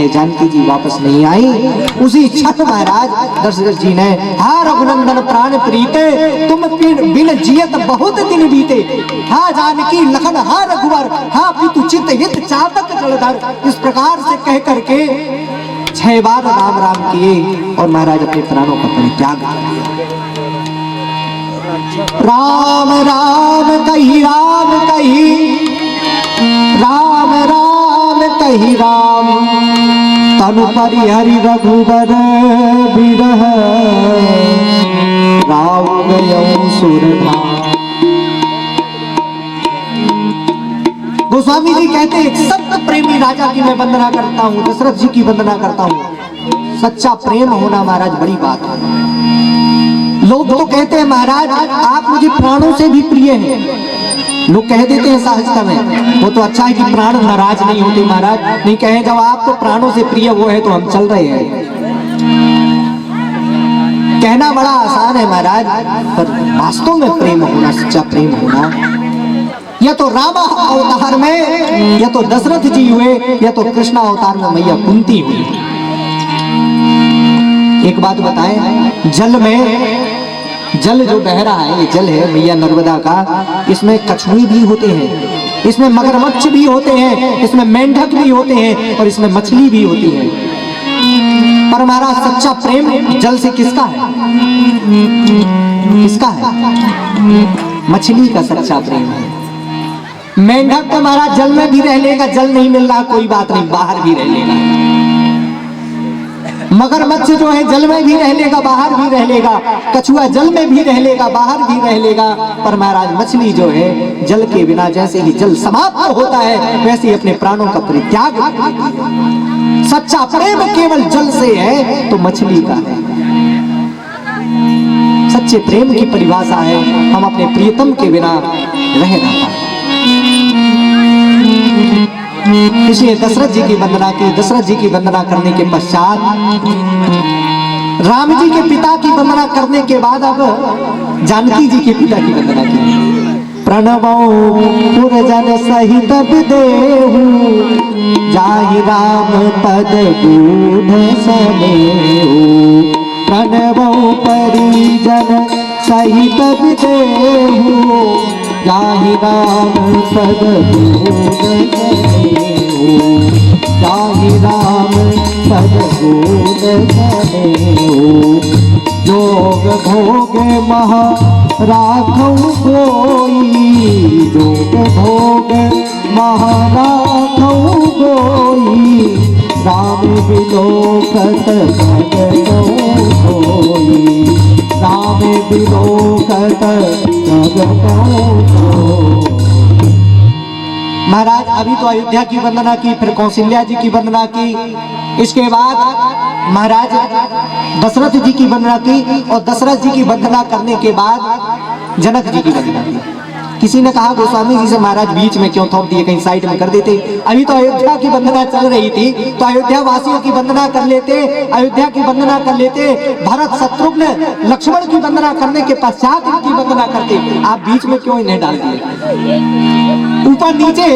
है जानकी जी वापस नहीं आई। उसी क्षण महाराज दशरथ जी ने, हा रघुनंदन प्राण प्रीते, तुम बिन जियत बहुत दिन बीते, हा जानकी लखन हा रघुवर, हा पितु चित हित चातक जलधर। इस प्रकार से कह करके 6 बार राम राम किए और महाराज अपने प्राणों का परित्याग कर दिया। राम राम कही राम कही, राम राम कही राम, तनु परिहरि रघुबर बिरह, राम गयो सुरधाम। गोस्वामी जी कहते हैं, सत्य प्रेमी राजा की मैं वंदना करता हूँ, दशरथ जी की वंदना करता हूँ। सच्चा प्रेम होना महाराज बड़ी बात है। लोग तो कहते हैं महाराज आप मुझे प्राणों से भी प्रिय हैं, लोग कह देते हैं सहजता में। वो तो अच्छा है कि प्राण नाराज नहीं होते महाराज, नहीं कहे जब आप तो प्राणों से प्रिय वो है तो हम चल रहे हैं। कहना बड़ा आसान है महाराज, पर वास्तव में प्रेम होना, सच्चा प्रेम होना, या तो राम अवतार में या तो दशरथ जी हुए, या तो कृष्ण अवतार में मैया कुंती हुई। एक बात बताएं, जल में, जल जो बह रहा है ये जल है मैया नर्मदा का, इसमें कछुए भी होते हैं, इसमें मगरमच्छ भी होते हैं, इसमें मेंढक भी होते हैं और इसमें मछली भी होती है। पर हमारा सच्चा प्रेम जल से किसका है? किसका है? मछली का सच्चा प्रेम है। मेंढक तो हमारा जल में भी रह लेगा, जल नहीं मिल रहा कोई बात नहीं, बाहर भी रह लेगा। मगरमच्छ जो है जल में भी रह लेगा, बाहर भी रह लेगा। कछुआ जल में भी रह लेगा, बाहर भी रह लेगा। पर महाराज मछली जो है जल के बिना, जैसे ही जल समाप्त होता है वैसे ही अपने प्राणों का परित्याग। सच्चा प्रेम केवल जल से है तो मछली का है। सच्चे प्रेम की परिभाषा है हम अपने प्रियतम के बिना रह ना पाए। इसलिए दशरथ जी की वंदना की। दशरथ जी की वंदना करने के पश्चात राम जी के पिता की वंदना करने के बाद अब जानकी जी के पिता की वंदना की। प्रणवो पुरजन सहित विदेहु, जाहि राम पद गूढ़ सनेहु। प्रणवो परिजन सहित विदेहु, जाहि राम पद गूढ़ सनेहु। जाहि राम पद गूढ़ सनेहु। जोग भोग महा राखऊ कोई, जोग भोग महा राखऊ कोई। राम बिलोकत भगतौ कोई, राम बिलोकत भगतौ कोई। महाराज अभी तो अयोध्या की वंदना की, फिर कौशल्या जी की वंदना की, इसके बाद महाराज दशरथ जी की वंदना की, और दशरथ जी की वंदना करने के बाद जनक जी की वंदना की। किसी ने कहा गोस्वामी जी से महाराज बीच में क्यों थोप दिए, कहीं साइड में कर देते। अभी तो अयोध्या की वंदना चल रही थी तो अयोध्या वासियों की वंदना कर लेते, अयोध्या की वंदना कर लेते। भरत शत्रुघ्न लक्ष्मण की वंदना करने के पश्चात इनकी वंदना करते। आप बीच में क्यों इन्हें डाल दिए? ऊपर नीचे,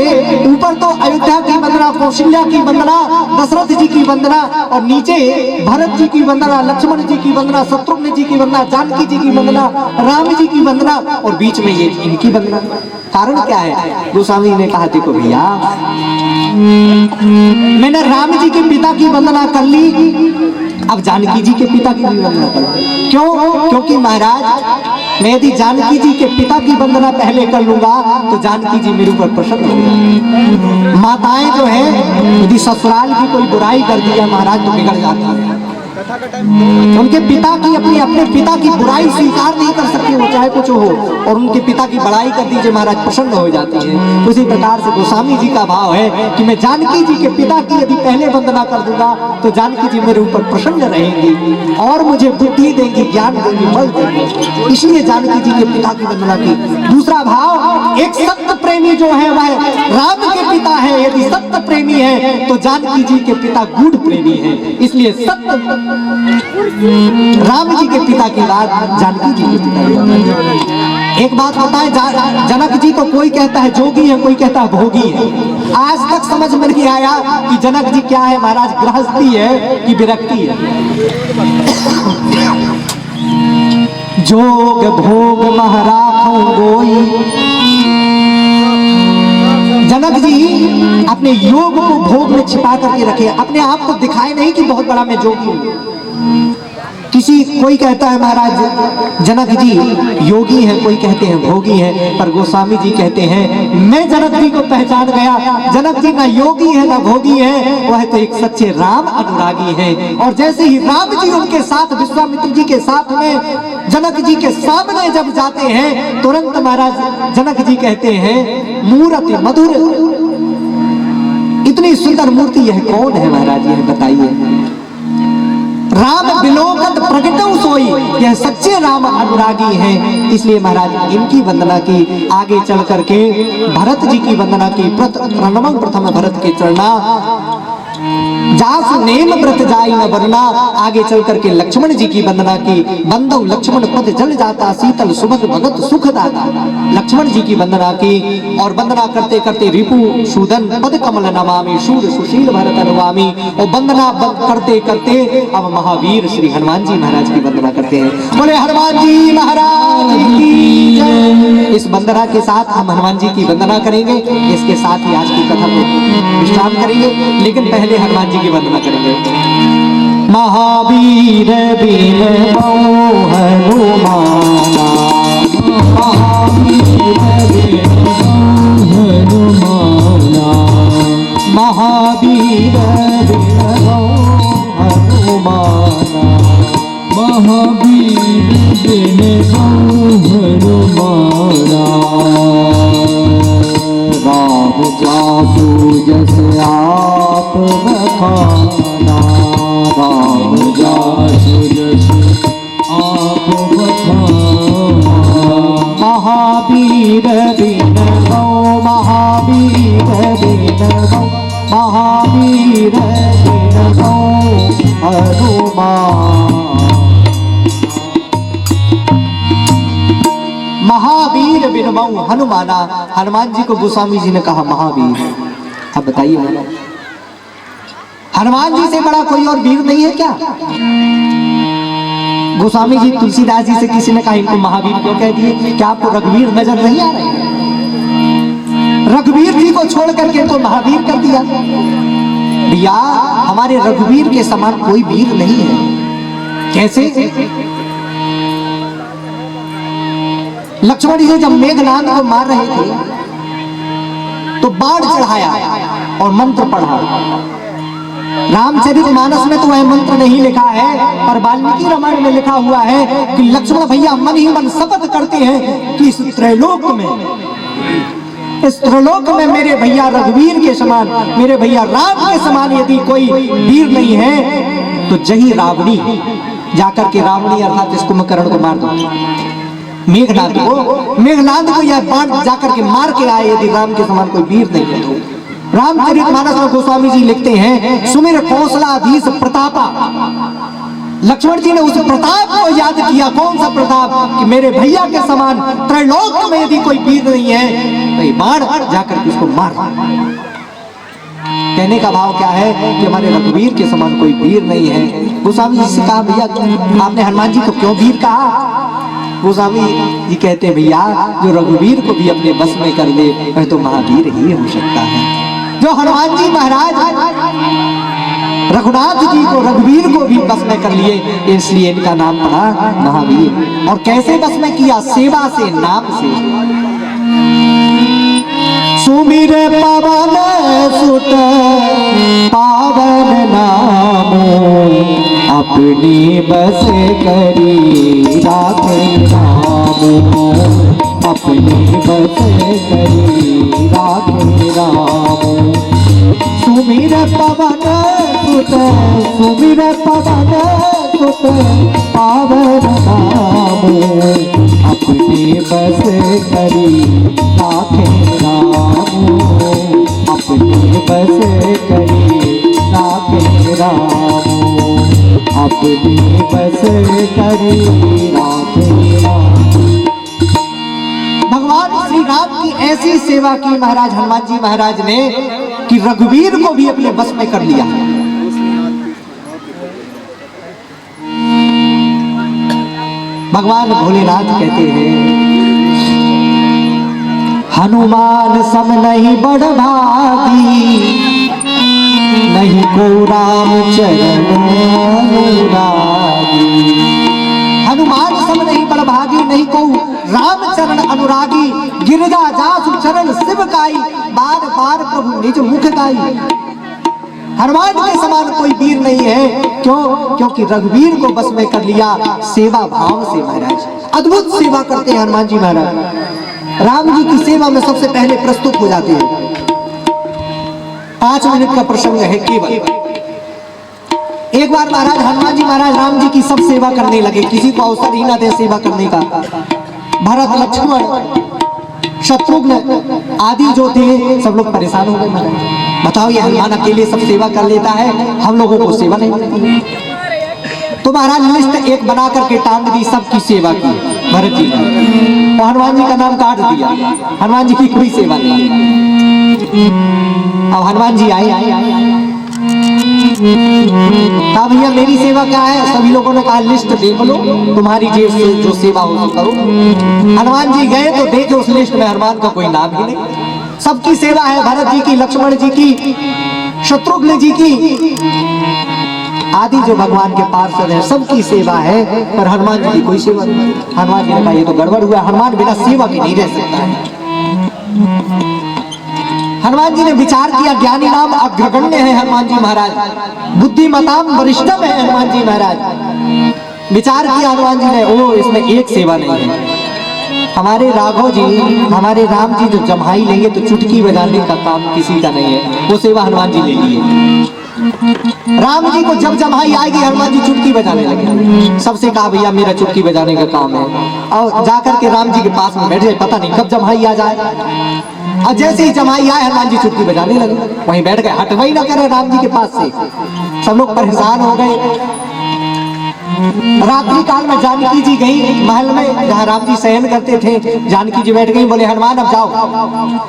ऊपर तो अयोध्या की वंदना, कौशल्या की वंदना, दशरथ जी की वंदना, और नीचे भरत जी की वंदना, लक्ष्मण जी की वंदना, शत्रुघ्न जी की वंदना, जानकी जी की वंदना, राम जी की वंदना, और बीच में ये इनकी वंदना। कारण क्या है? गोस्वामी ने कहा देखो भैया, मैंने राम जी के पिता की वंदना कर ली, अब जानकी जी के पिता की भी वंदना कर ली। क्यों? क्योंकि महाराज मैं यदि जानकी जी के पिता की वंदना पहले कर लूंगा तो जानकी जी मेरे ऊपर प्रसन्न हो जाएंगी। माताएं जो है यदि ससुराल की कोई बुराई कर दी है महाराज तो बिगड़ जाती है। उनके पिता की, अपने पिता की बुराई स्वीकार नहीं कर सकती, वो चाहे कुछ हो, और उनके पिता की बड़ाई कर दीजिए महाराज प्रसन्न हो जाती है। उसी प्रकार से गोस्वामी जी का भाव है कि मैं जानकी जी के पिता की यदि पहले वंदना कर दूंगा तो जानकी जी मेरे ऊपर प्रसन्न रहेंगी और मुझे बुद्धि देंगी, ज्ञान देंगी, बल देंगी। इसलिए जानकी जी के पिता की वंदना की। दूसरा भाव, एक सत्य प्रेमी जो है वह राम के पिता है, यदि सत्य प्रेमी है तो जानकी जी के पिता गूढ़ प्रेमी है। इसलिए सत्य राम जी के पिता की बात जानकी जी के पिता की बात। एक बात बताएं, जनक जी को कोई कहता है जोगी है, कोई कहता है भोगी है। आज तक समझ में नहीं आया कि जनक जी क्या है महाराज, गृहस्थी है कि विरक्ति है। जोग भोग महराखों गोई, जनक जी अपने योग को भोग में छिपा करके रखे, अपने आप को दिखाए नहीं कि बहुत बड़ा मैं जोगी हूं। कोई कहता है महाराज जनक जी योगी है, कोई कहते हैं भोगी है, पर गोस्वामी जी कहते हैं मैं जनक जी को पहचान गया, जनक जी ना योगी है ना भोगी है, वह तो एक सच्चे राम अनुरागी है। और जैसे ही राम जी उनके साथ विश्वामित्र जी के साथ में जनक जी के सामने जब जाते हैं, तुरंत महाराज जनक जी कहते हैं मूर्ति मधुर, इतनी सुंदर मूर्ति यह कौन है महाराज, यह बताइए। राम बिलोकत प्रगटऊ सोई, यह सच्चे राम अनुरागी हैं। इसलिए महाराज इनकी वंदना की, आगे चल करके भरत जी की वंदना की। प्रणवम प्रथम भरत के चरना, जासु नेम व्रत जाई न वरना, आगे चल करके लक्ष्मण जी की वंदना की। बंदौ लक्ष्मण पद जल जाता, शीतल सुभग भगत सुख दाता, लक्ष्मण जी की वंदना की। और वंदना करते करते रिपु सूदन पद कमल नमामि, शूर सुशील भरत अनुगामी। और वंदना करते करते अब महावीर श्री हनुमान जी महाराज की वंदना करते हैं। बोले हनुमान जी महाराज की जय। इस वंदना के साथ हम हनुमान जी की वंदना करेंगे, इसके साथ ही आज की कथा को विश्राम करेंगे, लेकिन पहले हनुमान जी की वंदना करेंगे। महावीर बिन बहु हनुमाना, महावीर बिन बहु हनुमाना, महावीर बिन बहु हनुमाना, महावीर बिन बहु हनुमाना। राम जासु जस आप बखाना, राम जासु जस आप बखाना। महावीर बिन बहु, महावीर बिन बहु, महावीर बिन बहु हनुमान। महावीर बिन बहु हनुमाना, हनुमान जी को गोस्वामी जी ने कहा महावीर। अब बताइए हनुमान जी से बड़ा कोई और वीर नहीं है क्या? गोस्वामी जी तुलसीदास जी से किसी ने कहा इनको महावीर क्यों कह दिए? क्या आपको रघुवीर नजर नहीं आ रहे? रघुवीर जी को छोड़ करके इनको महावीर कर दिया। भैया हमारे रघुवीर के समान कोई वीर नहीं है। कैसे? लक्ष्मण जी जब मेघनाद को मार रहे थे तो बाण चढ़ाया और मंत्र पढ़ा। रामचरितमानस में तो वह मंत्र नहीं लिखा है, पर वाल्मीकि रामायण में लिखा हुआ है कि लक्ष्मण भैया मन ही मन शपथ करते हैं कि इस त्रैलोक में मेरे भैया रघुवीर के समान, मेरे भैया राम के समान यदि कोई वीर नहीं है तो जही रावणी जाकर के, रावणी अर्थात इस कुंभकर्ण को मार दो। मेघनाद को यह बाण जाकर के मार के आए, यदि राम के समान कोई वीर नहीं है तो। रामचरितमानस में गोस्वामी जी लिखते हैं सुमिर कौशलाधीश प्रतापा। लक्ष्मण जी ने उस प्रताप को याद किया। कौन सा प्रताप? कि मेरे भैया के समान त्रैलोक में यदि कोई वीर नहीं है तो ये बाण जाकर के उसको मार। कहने का भाव क्या है कि हमारे रघुवीर के समान कोई वीर नहीं है। गोस्वामी जी से कहा भैया आपने हनुमान जी को क्यों वीर कहा? गोस्वामी जी कहते हैं भैया जो रघुवीर को भी अपने बस में कर ले वह तो महावीर ही हो सकता है। जो हनुमान जी महाराज रघुनाथ जी को, रघुवीर को भी बस में कर लिए, इसलिए इनका नाम पड़ा महावीर। और कैसे बस में किया? सेवा से, नाम से। सुमिर पवन सुत पावन नामो, अपनी बस करी राखे रामो, अपनी बस करी राखे रामो। सुमिर पवन सुत, सुमिर पवन सुत पावन नामो, अपनी बस करी राखे रामो। बस करी राखे राम, अपनी बस करी राखे राम। भगवान श्री राम की ऐसी सेवा की महाराज हनुमान जी महाराज ने कि रघुवीर को भी अपने बस में कर लिया। भगवान भोलेनाथ कहते हैं हनुमान सम नहीं बड़ भागी, नहीं को राम चरण अनुरागी। हनुमान सम नहीं बड़ भागी, नहीं को राम चरण अनुरागी। गिरजा जासु चरण शिव काई, बार बार प्रभु निज मुख गाई। हनुमान के समान कोई वीर नहीं है। क्यों? क्योंकि रघुवीर को बस में कर लिया सेवा भाव से। महाराज अद्भुत सेवा करते हैं हनुमान जी महाराज। राम जी की सेवा में सबसे पहले प्रस्तुत हो जाते हैं। 5 मिनट का प्रसंग है केवल। एक बार महाराज हनुमान जी महाराज राम जी की सब सेवा करने लगे, किसी को अवसर ही ना दे सेवा करने का। भरत लक्ष्मण शत्रुघ्न आदि जो थे सब लोग परेशान हो गए। महाराज बताओ ये हनुमान अकेले सब सेवा कर लेता है, हम लोगों को सेवा नहीं मिलती। तो महाराज लिस्ट एक बना करके टांग दी सबकी सेवा की भरत जी ने, तो हनुमान जी का नाम काट दिया। हनुमान जी की कोई सेवा नहीं। अब हनुमान जी आए, कहा भैया मेरी सेवा क्या है? सभी लोगों ने कहा लिस्ट देख लो, तुम्हारी जेब से जो सेवा हो करो। हनुमान जी गए तो देखे उस लिस्ट में हनुमान का कोई नाम ही नहीं। सबकी सेवा है, भरत जी की, लक्ष्मण जी की, शत्रुघ्न जी की आदि जो भगवान के पार्षद है सबकी सेवा है, पर हनुमान जी की कोई सेवा नहीं। हनुमान जी ने कहा ये तो गड़बड़ हुआ, हनुमान बिना सेवा के नहीं रह सकता है। हनुमान जी ने विचार किया, ज्ञानी नाम अग्रगण्य है हनुमान जी महाराज, बुद्धिमताम वरिष्ठम है हनुमान जी महाराज। विचार किया हनुमान जी ने, ओ इसमें एक सेवा नहीं है। हमारे राघव जी, हमारे राम जी जो जम्हाई लेंगे तो चुटकी बजाने का काम किसी का नहीं है, वो सेवा हनुमान जी ले लिए। राम जी को जब जम्हाई आएगी हनुमान जी चुटकी बजाने लगे। सबसे कहा भैया मेरा चुटकी बजाने का काम है, और जाकर के राम जी के पास में बैठ जाए, पता नहीं कब जम्हाई आ जाए। और जैसे ही जम्हाई आए हनुमान जी चुटकी बजाने लगे, वहीं बैठ गए, हटवाई ना करे राम जी के पास से। सब लोग परेशान हो गए। रात्रि काल में जानकी जी गई महल में जहाँ राम जी शयन करते थे। जानकी जी बैठ गई, बोले हनुमान अब जाओ,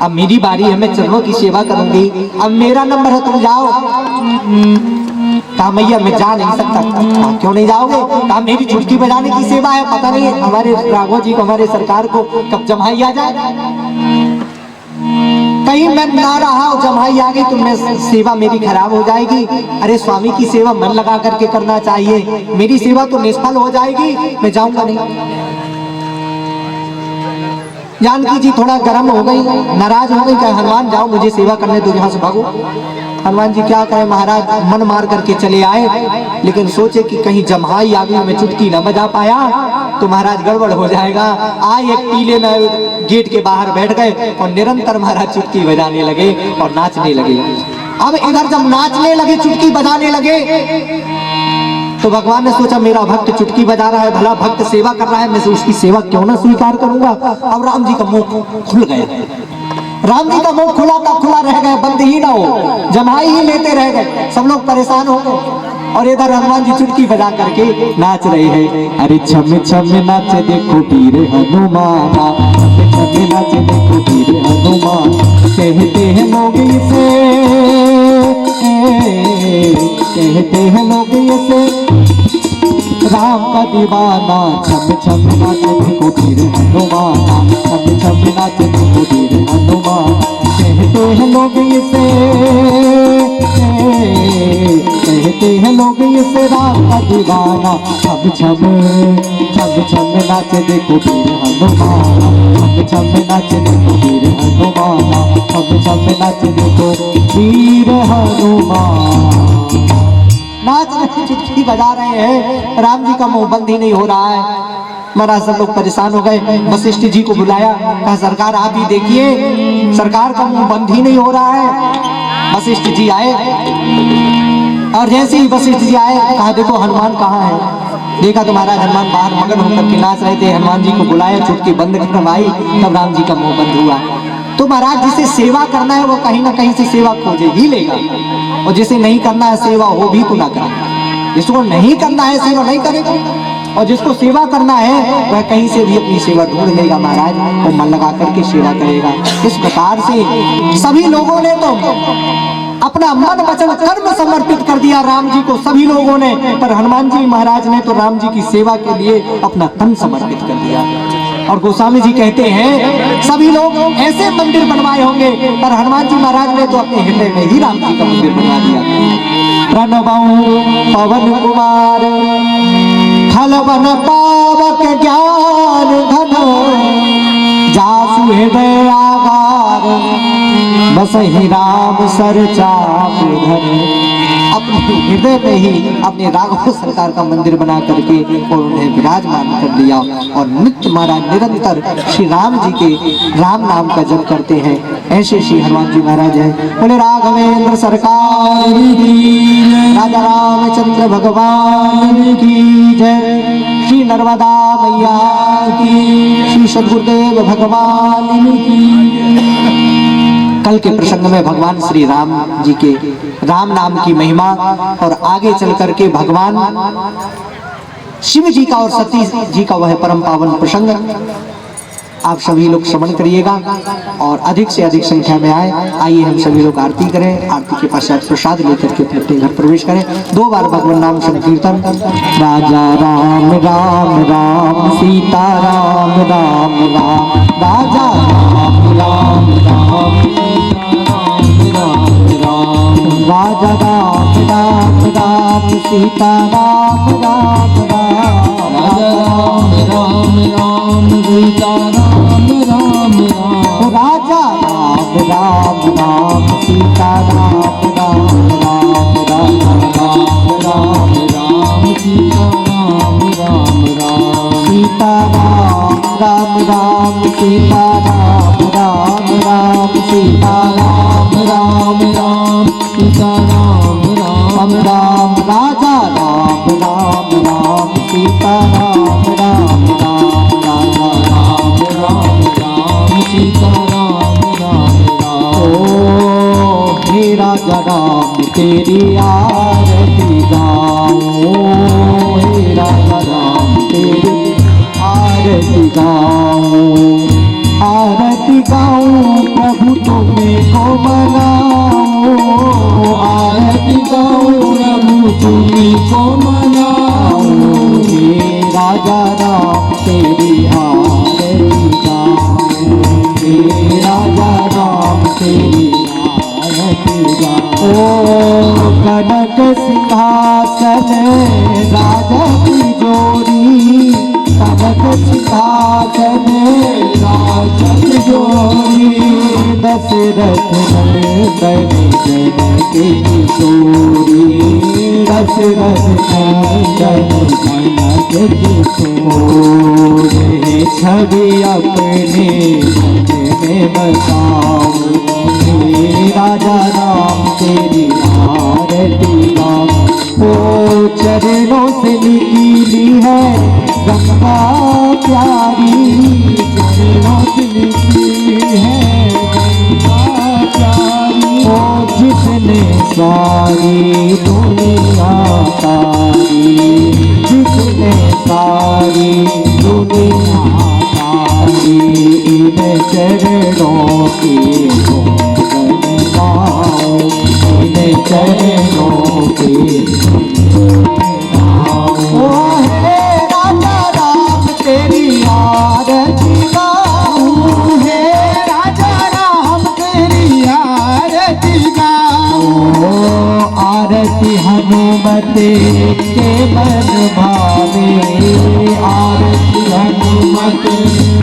अब मेरी बारी है, मैं चरणों की सेवा करूंगी, अब मेरा नंबर है, तुम जाओ। कहा मैया मैं जा नहीं सकता। कहा क्यों नहीं जाओगे? कहा मेरी चुटकी बजाने की सेवा है, पता नहीं हमारे राघव जी को, हमारे सरकार को कब जम्हाई आ जाए। कहीं मैं ना रहा और जम्हाई आ गई तो मैं सेवा मेरी खराब हो जाएगी। अरे स्वामी की सेवा मन लगा करके करना चाहिए, मेरी सेवा तो निष्फल हो जाएगी, मैं जाऊंगा नहीं। जानकी जी थोड़ा गर्म हो गई, नाराज हो गई, कहा हनुमान जाओ मुझे सेवा करने दो, यहाँ से भागो। हनुमान जी क्या कहे महाराज, मन मार करके चले आए, लेकिन सोचे कि कहीं जम्हाई आ गई, मैं चुटकी न बजा पाया तो महाराज गड़बड़ हो जाएगा। आए एक टीले में गेट के बाहर बैठ गए और निरंतर महाराज चुटकी बजाने लगे और नाचने लगे। अब इधर जब नाचने लगे, चुटकी बजाने लगे, तो भगवान ने सोचा मेरा भक्त चुटकी बजा रहा है, भला भक्त सेवा कर रहा है, मैं उसकी सेवा क्यों ना स्वीकार करूंगा। अब राम जी का मुंह खुल गया। राम जी का मुंह खुला का खुला रह गया, बंद ही ना हो, जम्हाई ही लेते रह गए। सब लोग परेशान हो गए और इधर हनुमान जी चुटकी बजा करके नाच रहे हैं। अरे छम छम नाचे देखो वीर हनुमाना, छम नाचे देखो वीर हनुमान, कहते हैं लोग इसे, कहते हैं लोग इसे राम का दीवाना। छम छम नाचे देखो वीर हनुमाना, छम छम नाचे देखो वीर हनुमान, कहते हैं लोग इसे, कहते हैं लोग इसे राम का दीवाना। छम छम नाचे देखो वीर हनुमाना, छम छम नाचे देखो वीर हनुमाना, छम छम नाचे देखो वीर हनुमान। नाच रहे, चुटकी बजा रहे हैं, राम जी का मुंह बंद ही नहीं हो रहा है। महाराज सब लोग परेशान हो गए, वशिष्ठ जी को बुलाया, कहा सरकार आप ही देखिए, सरकार का मुंह बंद ही नहीं हो रहा है। वशिष्ठ जी आए और जैसे ही वशिष्ठ जी आए, कहा देखो हनुमान कहाँ है। देखा तो महाराज हनुमान बाहर मगन होकर के नाच रहे थे। हनुमान जी को बुलाया, चुटकी बंद करवाई, तब राम जी का मुंह बंद हुआ। तो महाराज जिसे सेवा करना है वो कहीं ना कहीं से सेवा खोजे ही लेगा, और जिसे नहीं करना है सेवा हो भी तो ना करे। जिसको नहीं करना है सेवा नहीं करेगा, और जिसको सेवा करना है वह कहीं से भी अपनी सेवा ढूंढ लेगा महाराज, वो मन लगा करके सेवा करेगा। इस प्रकार से सभी लोगों ने तो अपना मन वचन कर्म समर्पित कर दिया राम जी को, सभी लोगों ने, पर हनुमान जी महाराज ने तो राम जी की सेवा के लिए अपना तन समर्पित कर दिया। और गोस्वामी जी कहते हैं सभी लोग ऐसे मंदिर बनवाए होंगे, पर हनुमान जी महाराज ने तो अपने हृदय में ही राम जी का मंदिर बनवा दिया। प्रणवऊ पवन कुमार खलवन पावक ज्ञान घन, जासु हृदय आगार बसहि राम सर चाप धर। अपने हृदय में ही अपने राघव सरकार का मंदिर बना करके और उन्हें विराजमान कर लिया, और नित्य महाराज निरंतर श्री राम जी के राम नाम का जप करते हैं। ऐसे श्री हनुमान जी महाराज हैं। बोले राघवेंद्र सरकार की, राजा रामचंद्र भगवान की जय, श्री नर्मदा मैया की, श्री सद्गुरुदेव भगवान की। कल के प्रसंग में भगवान श्री राम जी के राम नाम की महिमा, और आगे चल करके भगवान शिव जी का और सती जी का वह परम पावन प्रसंग आप सभी लोग श्रवण करिएगा, और अधिक से अधिक संख्या में आइए हम सभी लोग आरती करें। आरती के पश्चात प्रसाद लेकर के अपने घर प्रवेश करें। 2 बार भगवान नाम संकीर्तन। राजा राम राम राम सीता राम राम राम, राजा राम राम राम राजा राम राम राम सीता राम राम राम, राम राम राम सीता राम राम राम, राजा राम राम राम सीता राम राम राम, राजा राम राम राम सीता राम राम राम, सीता राम राम राम सीता राम राम राम, सीता राम राम राम सीता राम राम राम, राजा राम राम राम सीता राम राम राम, राजा राम राम राम सीता राम राम राम। ओ हे राजा राम तेरी आरती गाऊं, हे राजा राम तेरी आरती गाऊं, आरती गाऊं प्रभु तुम्हें को मनाऊं, आरती गाऊं प्रभु तुम्हें को मनाऊं, हे राजा राम तेरी आरती गाऊं, हे राजा राम तेरी आरती गाऊं। ओ कनक सिंहासन राजा की जोड़ी, कनक सिंहासन राजा की जोड़ी, दशरथ नंदन जनकी किशोरी, दशरथ नंदन जनकी किशोरी, छवि अपने मन में बसाऊं, राजा राम तेरी आरती गाऊं। ओ चरणों से निकली है गंगा प्यारी, चरणों से निकली है गंगा प्यारी, ओ जिसने सारी दुनिया तारी, जिसने सारी दुनिया तारी, इन चरणों की गुणगान गाऊं, इन चरणों की ओ हे राजा राम तेरी आरती गाऊं, हे राजा राम तेरी आरती गाऊं, आरती हनुमत के मन भावे, आरती हनुमत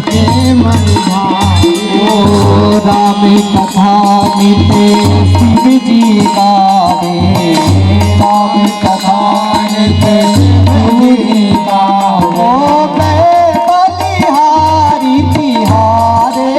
के मन भावे, ओ राम कथा नित्य शिव जी गावे, राम कथा नित्य शिव जी गावे, मैं बलिहारी तिहारे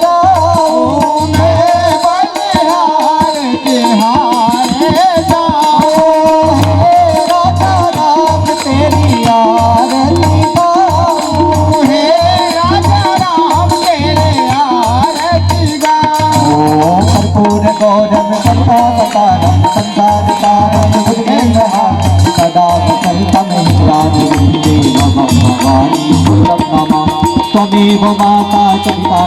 गाऊं, मैं बलिहार तिहारे गाऊं, हे राजा राम तेरी आरती गाऊं, हे राजा राम तेरी आरती गाऊं। त्वमेव माता च पिता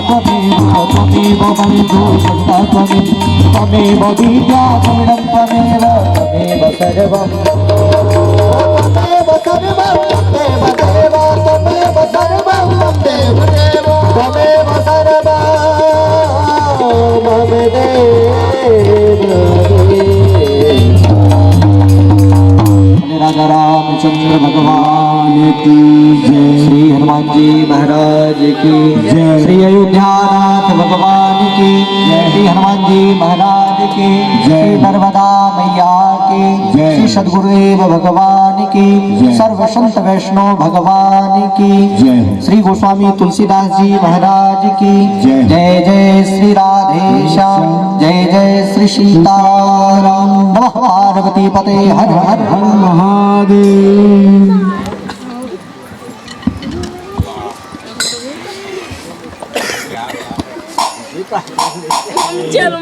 त्वमेव बन्धु सत्ता त्वमेव विद्या द्रविणं त्वमेव सर्वं त्वमेव सर्वं त्वमेव देव त्वमेव सर्वं त्वमेव देव त्वमेव सर्वं मम देव राजा रामचंद्र भगवान की जय। श्री हनुमान जी महाराज की जय। श्री अयोध्यानाथ भगवान की जय। श्री हनुमान जी महाराज की जय। श्री नर्मदा मैया की जय। श्री सद्गुरुदेव भगवान की जय। सर्व संत वैष्णव भगवान की जय। श्री गोस्वामी तुलसीदास जी महाराज की जय। जय जय श्री राधेश्याम जय जय श्री सीताराम। नमः पार्वती पते हर हर महादेव। चल